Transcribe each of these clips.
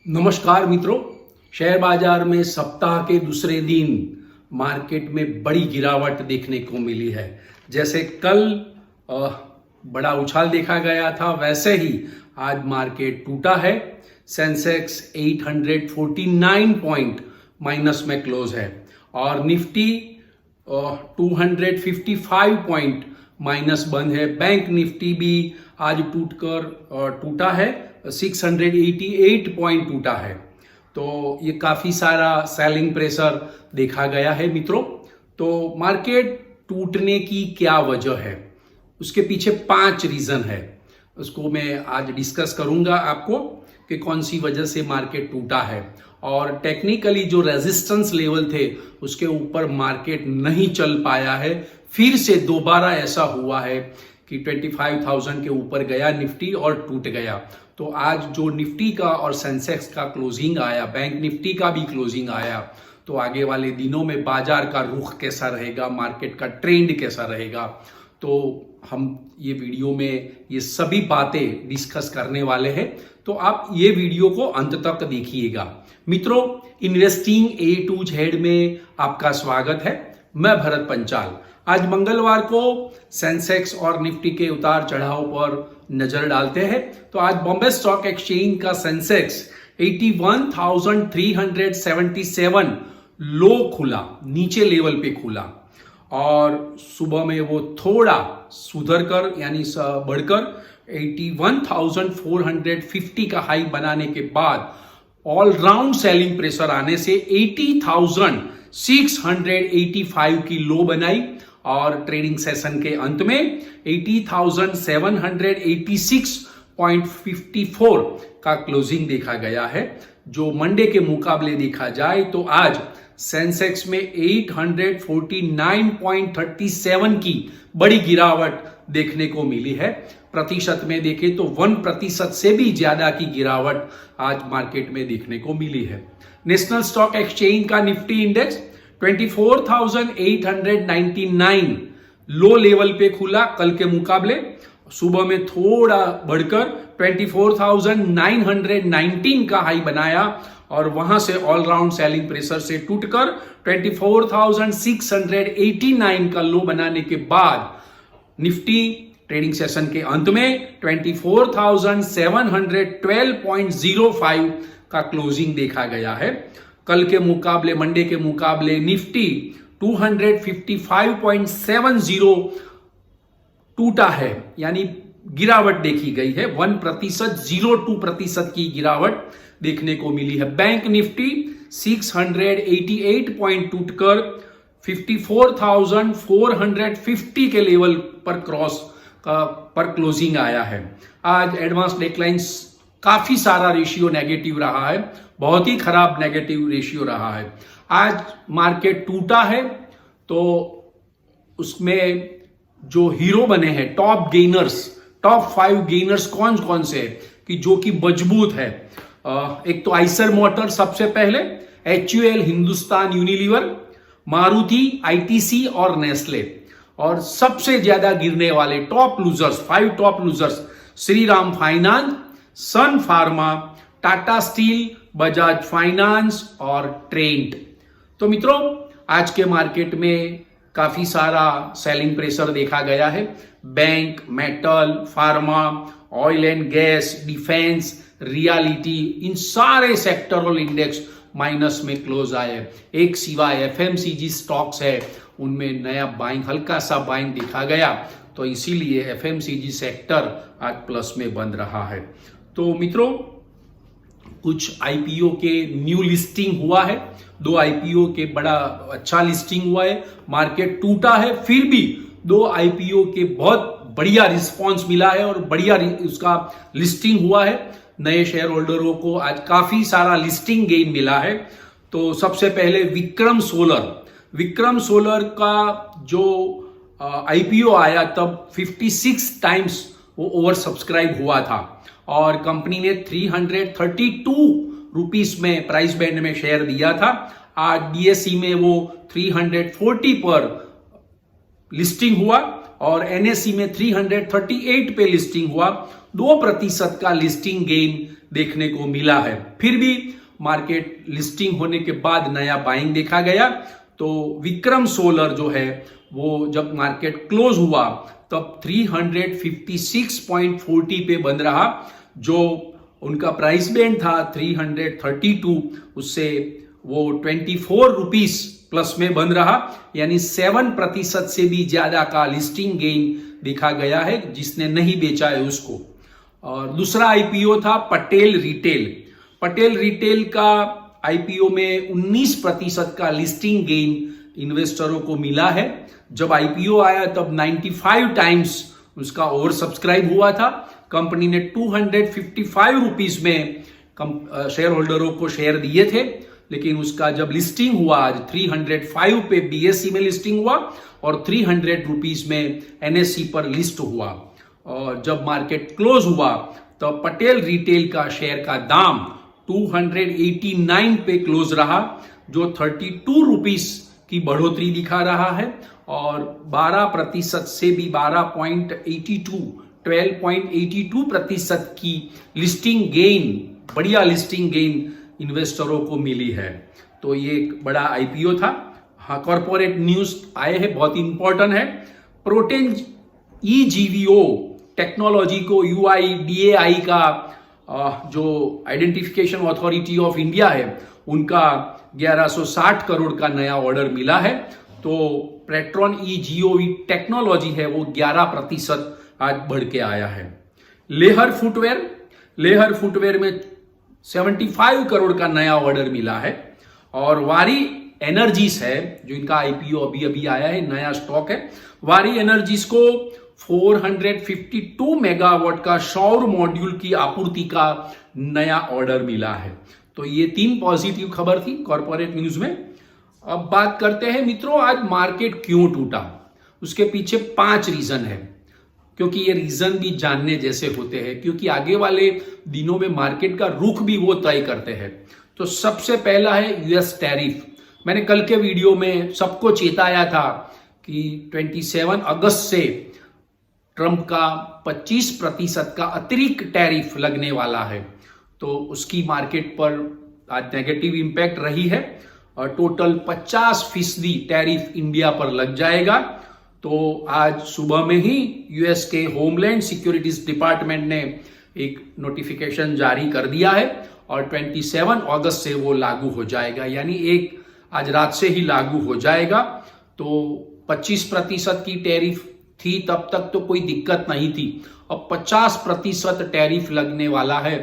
नमस्कार मित्रों, शेयर बाजार में सप्ताह के दूसरे दिन मार्केट में बड़ी गिरावट देखने को मिली है। जैसे कल बड़ा उछाल देखा गया था, वैसे ही आज मार्केट टूटा है। सेंसेक्स 849 पॉइंट माइनस में क्लोज है और निफ्टी 255 पॉइंट माइनस बंद है। बैंक निफ्टी भी आज टूटा है, 688 पॉइंट टूटा है। तो ये काफी सारा सेलिंग प्रेशर देखा गया है मित्रों। तो मार्केट टूटने की क्या वजह है, उसके पीछे 5 रीजन है। उसको मैं आज डिस्कस करूंगा आपको कि कौन सी वजह से मार्केट टूटा है और टेक्निकली जो रेजिस्टेंस लेवल थे उसके ऊपर मार्केट नहीं चल पाया है। फिर से दोबारा ऐसा हुआ है कि 25,000 के ऊपर गया निफ्टी और टूट गया। तो आज जो निफ्टी का और सेंसेक्स का क्लोजिंग आया, बैंक निफ्टी का भी क्लोजिंग आया, तो आगे वाले दिनों में बाजार का रुख कैसा रहेगा, मार्केट का ट्रेंड कैसा रहेगा, तो हम ये वीडियो में ये सभी बातें डिस्कस करने वाले हैं। तो आप ये वीडियो को अंत तक देखिएगा। मित्रों, इन्वेस्टिंग ए टू जेड में आपका स्वागत है। मैं भरत पंचाल। आज मंगलवार को सेंसेक्स और निफ्टी के उतार चढ़ाव पर नजर डालते हैं। तो आज बॉम्बे स्टॉक एक्सचेंज का सेंसेक्स 81,377 लो खुला, नीचे लेवल पे खुला और सुबह में वो थोड़ा सुधर कर यानी बढ़कर 81,450 का हाई बनाने के बाद ऑलराउंड सेलिंग प्रेशर आने से 80,685 की लो बनाई और ट्रेडिंग सेशन के अंत में 80,786.54 का क्लोजिंग देखा गया है। जो मंडे के मुकाबले देखा जाए तो आज सेंसेक्स में 849.37 की बड़ी गिरावट देखने को मिली है। प्रतिशत में देखें तो 1% से भी ज्यादा की गिरावट आज मार्केट में देखने को मिली है। नेशनल स्टॉक एक्सचेंज का निफ्टी इंडेक्स 24,899 लो लेवल पे खुला कल के मुकाबले। सुबह में थोड़ा बढ़कर 24,919 का हाई बनाया और वहां से ऑलराउंड सेलिंग प्रेशर से टूटकर 24,689 का लो बनाने के बाद निफ्टी ट्रेडिंग सेशन के अंत में 24,712.05 का क्लोजिंग देखा गया है। कल के मुकाबले, मंडे के मुकाबले निफ्टी 255.70 टूटा है, यानी गिरावट देखी गई है। 1%, 0.2% की गिरावट देखने को मिली है। बैंक निफ्टी 688 पॉइंट टूटकर 54,450 के लेवल पर पर क्लोजिंग आया है। आज एडवांस डेक्लाइन काफी सारा रेशियो नेगेटिव रहा है, बहुत ही खराब नेगेटिव रेशियो रहा है। आज मार्केट टूटा है तो उसमें जो हीरो बने हैं, टॉप 5 गेनर्स कौन कौन से हैं कि जो कि मजबूत है। एक तो आइसर मोटर सबसे पहले, HUL Hindustan Unilever, Maruti, ITC और नेस्ले। और सबसे ज्यादा गिरने वाले top losers, 5 top losers, Shriram finance, Sun pharma, Tata steel, Bajaj finance और ट्रेंट। तो मित्रों, आज के मार्केट में काफी सारा सेलिंग प्रेशर देखा गया है। Bank, metal, pharma, oil and gas, defence, realty, इन सारे सेक्टरल इंडेक्स माइनस में क्लोज आए। एक सिवाय FMCG स्टॉक्स है, उनमें नया बाइंग, हल्का सा बाइंग दिखा गया, तो इसीलिए FMCG सेक्टर आज प्लस में बंद रहा है। तो मित्रों, कुछ IPO के न्यू लिस्टिंग हुआ है, 2 IPO के बड़ा अच्छा लिस्टिंग हुआ है। मार्केट टूटा है, फिर भी 2 IPO के बहुत बढ़िया रिस्पांस मिला है और बढ़िया उसका लिस्टिंग हुआ है। नए शेयर होल्डरों को आज काफी सारा लिस्टिंग गेन मिला है। तो सबसे पहले विक्रम सोलर का जो IPO आया तब 56 टाइम्स वो ओवर सब्सक्राइब हुआ था और कंपनी ने 332 रुपीस में प्राइस बैंड में शेयर दिया था। आज BSE में वो 340 पर लिस्टिंग हुआ और NSE में 338 पे लिस्टिंग हुआ। 2% का लिस्टिंग गेन देखने को मिला है। फिर भी मार्केट लिस्टिंग होने के बाद नया बाइंग देखा गया। तो विक्रम सोलर जो है वो जब मार्केट क्लोज हुआ तब 356.40 पे बंद रहा। जो उनका प्राइस बैंड था 332, उससे वो 24 रुपीस प्लस में बंद रहा, यानी 7% से भी ज्यादा का लिस्टिंग गेन देखा गया है जिसने नहीं बेचा है उसको। और दूसरा आईपीओ था पटेल रिटेल। पटेल रिटेल का आईपीओ में 19% का लिस्टिंग गेन इन्वेस्टरों को मिला है। जब आईपीओ आया तब 95 टाइम्स उसका ओवर सब्सक्राइब हुआ था। कंपनी ने 255 रुपीस में शेयर होल्डरों को शेयर दिए थे, लेकिन उसका जब लिस्टिंग हुआ आज 305 पे बीएसई में लिस्टिंग हुआ और 300 रुपीस में एनएसई पर लिस्ट हुआ। और जब मार्केट क्लोज हुआ तो पटेल रिटेल का शेयर का दाम 289 पे क्लोज रहा, जो 32 रुपीस की बढ़ोतरी दिखा रहा है। और 12% से भी 12.82% की लिस्टिंग गेन, बढ़िया लिस्टिंग गेन इन्वेस्टरों को मिली है। तो ये एक बड़ा आईपीओ था। हाँ, कॉर्पोरेट न्यूज आए हैं, बहुत इंपॉर्टेंट है। प्रोटेन ईजीवीओ टेक्नोलॉजी को यूआईडीएआई का जो आइडेंटिफिकेशन अथॉरिटी ऑफ इंडिया है उनका 1160 करोड़ का नया ऑर्डर मिला है। तो प्रेट्रॉन ईजीओवी टेक्नोलॉजी है वो 11% आज बढ़ के आया है। लेहर फुटवेयर में 75 करोड़ का नया ऑर्डर मिला है। और वारी एनर्जीज है जो इनका आईपीओ अभी आया है, नया स्टॉक है। वारी एनर्जीज को 452 मेगावाट का सौर मॉड्यूल की आपूर्ति का नया ऑर्डर मिला है। तो ये 3 पॉजिटिव खबर थी कॉर्पोरेट न्यूज में। अब बात करते हैं मित्रों, आज मार्केट क्यों टूटा। उसके पीछे 5 रीजन है, क्योंकि ये रीजन भी जानने जैसे होते हैं, क्योंकि आगे वाले दिनों में मार्केट का रुख भी वो तय करते हैं। तो सबसे पहला है यूएस टैरिफ। मैंने कल के वीडियो में सबको चेताया था कि 27 अगस्त से ट्रंप का 25% का अतिरिक्त टैरिफ लगने वाला है। तो उसकी मार्केट पर आज नेगेटिव इंपैक्ट रही है और टोटल 50% टैरिफ इंडिया पर लग जाएगा। तो आज सुबह में ही यूएस के होमलैंड सिक्योरिटीज डिपार्टमेंट ने एक नोटिफिकेशन जारी कर दिया है और 27 अगस्त से वो लागू हो जाएगा, यानी आज रात से ही लागू हो जाएगा। तो 25% की टैरिफ थी तब तक तो कोई दिक्कत नहीं थी, अब 50% टैरिफ लगने वाला है।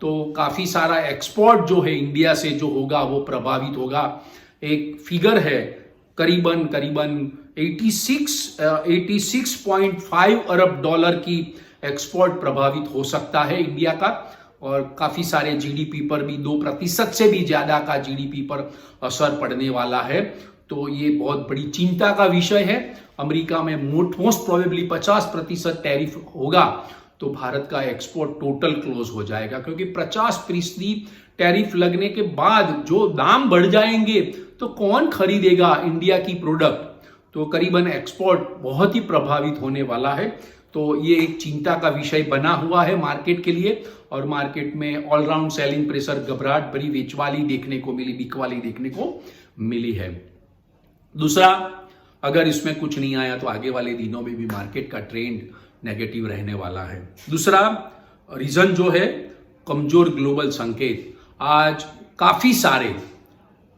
तो काफी सारा एक्सपोर्ट जो है इंडिया से जो होगा वो प्रभावित होगा। एक फिगर है करीबन 86.5 अरब डॉलर की एक्सपोर्ट प्रभावित हो सकता है इंडिया का। और काफी सारे जीडीपी पर भी 2% से भी ज्यादा का जीडीपी पर असर पड़ने वाला है। तो ये बहुत बड़ी चिंता का विषय है। अमेरिका में मोस्ट प्रोबेबली 50% टैरिफ होगा तो भारत का एक्सपोर्ट टोटल क्लोज हो जाएगा, क्योंकि 50% टैरिफ लगने के बाद जो दाम बढ़ जाएंगे तो कौन खरीदेगा इंडिया की प्रोडक्ट। तो करीबन एक्सपोर्ट बहुत ही प्रभावित होने वाला है। तो ये एक चिंता का विषय बना हुआ है मार्केट के लिए। और मार्केट में ऑलराउंड सेलिंग प्रेशर, घबराहट भरी बिकवाली देखने को मिली है। दूसरा, अगर इसमें कुछ नहीं आया तो आगे वाले दिनों में भी मार्केट का ट्रेंड नेगेटिव रहने वाला है। दूसरा रीजन जो है कमजोर ग्लोबल संकेत। आज काफी सारे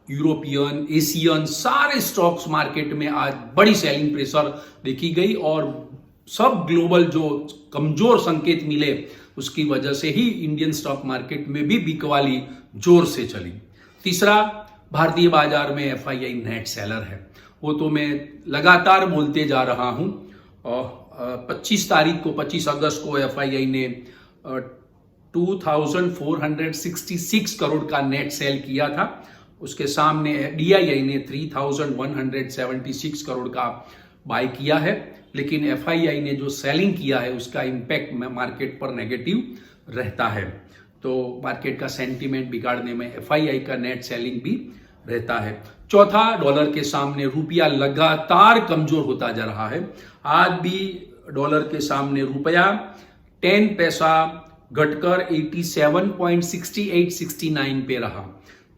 यूरोपियन, एशियन सारे स्टॉक्स मार्केट में आज बड़ी सेलिंग प्रेशर देखी गई और सब ग्लोबल जो कमजोर संकेत मिले उसकी वजह से ही इंडियन स्टॉक मार्केट में भी बिकवाली जोर से चली। तीसरा, भारतीय बाजार में एफआईआई नेट सेलर है। वो तो मैं लगातार बोलते जा रहा हूं। 25 अगस्त को एफआईआई ने 2466 करोड़ का नेट सेल किया था। उसके सामने डीआईआई ने 3176 करोड़ का बाय किया है। लेकिन एफआईआई ने जो सेलिंग किया है उसका इंपैक्ट मार्केट पर नेगेटिव रहता है। तो मार्केट का सेंटीमेंट बिगाड़ने में एफआईआई का नेट सेलिंग भी रहता है। चौथा, डॉलर के सामने रुपया लगातार कमजोर होता जा रहा है। आज भी डॉलर के सामने रुपया 10 पैसा घटकर 87.6869 पे रहा।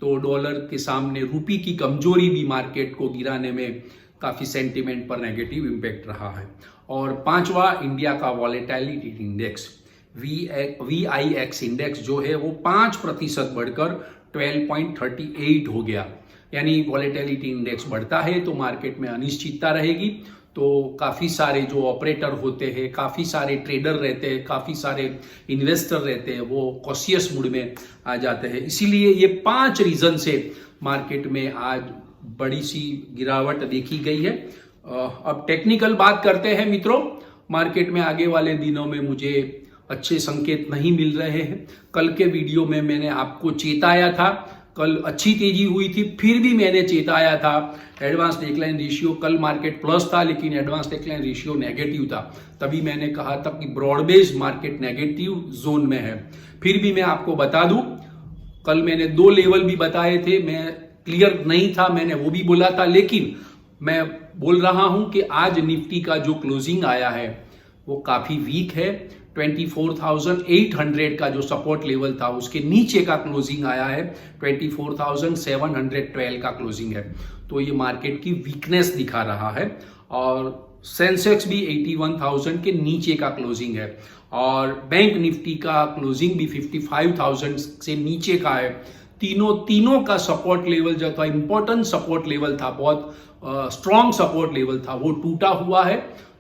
तो डॉलर के सामने रुपये की कमजोरी भी मार्केट को गिराने में काफी सेंटीमेंट पर नेगेटिव इम्पैक्ट रहा है। और पांचवा इंडिया का वॉलेटिलिटी इंडेक्स VIX इंडेक्स जो है वो 5% बढ़कर 12.38 हो गया। यानी वॉलेटिलिटी इंडेक्स बढ़ता है तो मार्केट में अनिश्चितता रहेगी, तो काफ़ी सारे जो ऑपरेटर होते हैं, काफ़ी सारे ट्रेडर रहते हैं, काफ़ी सारे इन्वेस्टर रहते हैं, वो कॉशियस मूड में आ जाते हैं। इसीलिए ये 5 रीज़न से मार्केट में आज बड़ी सी गिरावट देखी गई है। अब टेक्निकल बात करते हैं मित्रों। मार्केट में आगे वाले दिनों में मुझे अच्छे संकेत नहीं मिल रहे हैं। कल के वीडियो में मैंने आपको चेताया था, कल अच्छी तेजी हुई थी, फिर भी मैंने चेताया था। एडवांस डेक्लाइन रेशियो कल मार्केट प्लस था लेकिन एडवांस डेक्लाइन रेशियो नेगेटिव था। तभी मैंने कहा था कि broad based market negative zone में है। फिर भी मैं आपको बता दूं, कल मैंने 2 लेवल भी बताए थे, मैं क्लियर नहीं था, मैंने वो भी बोला था, लेकिन मैं बोल रहा हूं कि आज निफ्टी का जो क्लोजिंग आया है वो काफी वीक है। 24,800 का जो सपोर्ट लेवल था उसके नीचे का क्लोजिंग आया है, 24,712 का क्लोजिंग है। तो ये मार्केट की वीकनेस दिखा रहा है। और सेंसेक्स भी 81,000 के नीचे का क्लोजिंग है और बैंक निफ्टी का क्लोजिंग भी 55,000 से नीचे का है। तीनों का सपोर्ट लेवल जो था, इंपॉर्टेंट सपोर्ट लेवल था, बहुत स्ट्रॉन्ग सपोर्ट लेवल था, वो टूटा हुआ है।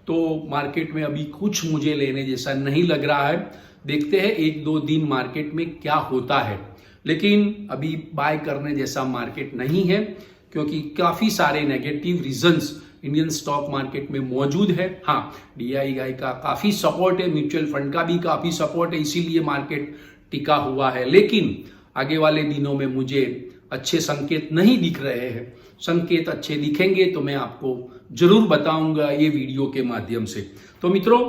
तो मार्केट में अभी कुछ मुझे लेने जैसा नहीं लग रहा है। देखते हैं 1-2 दिन मार्केट में क्या होता है, लेकिन अभी बाय करने जैसा मार्केट नहीं है क्योंकि काफी सारे negative reasons Indian stock market में मौजूद है। हाँ, DII का काफी सपोर्ट है, म्यूचुअल फंड का भी काफी सपोर्ट है, इसीलिए मार्केट टिका हुआ है। लेकिन आगे वाले दिनों में मुझे अच्छे संकेत नहीं दिख रहे हैं। संकेत अच्छे दिखेंगे तो मैं आपको जरूर बताऊंगा ये वीडियो के माध्यम से। तो मित्रों,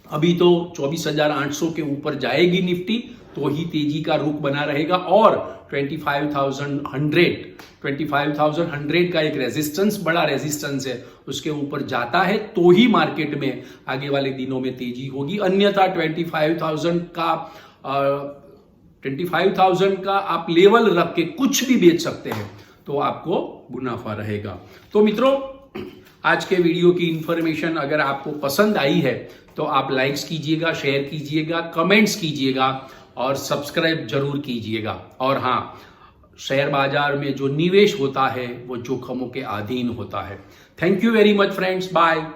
अभी तो 24,800 के ऊपर जाएगी निफ्टी तो ही तेजी का रुख बना रहेगा और 25,100 का एक रेजिस्टेंस, बड़ा रेजिस्टेंस है, उसके ऊपर जाता है तो ही मार्केट में आगे वाले दिनों में तेजी होगी। अन्यथा 25,000 का आप लेवल रख के कुछ भी बेच सकते हैं तो आपको मुनाफा रहेगा। तो मित्रों, आज के वीडियो की इंफॉर्मेशन अगर आपको पसंद आई है तो आप लाइक्स कीजिएगा, शेयर कीजिएगा, कमेंट्स कीजिएगा और सब्सक्राइब जरूर कीजिएगा। और हाँ, शेयर बाजार में जो निवेश होता है वो जोखिमों के अधीन होता है। Thank you very much friends, bye.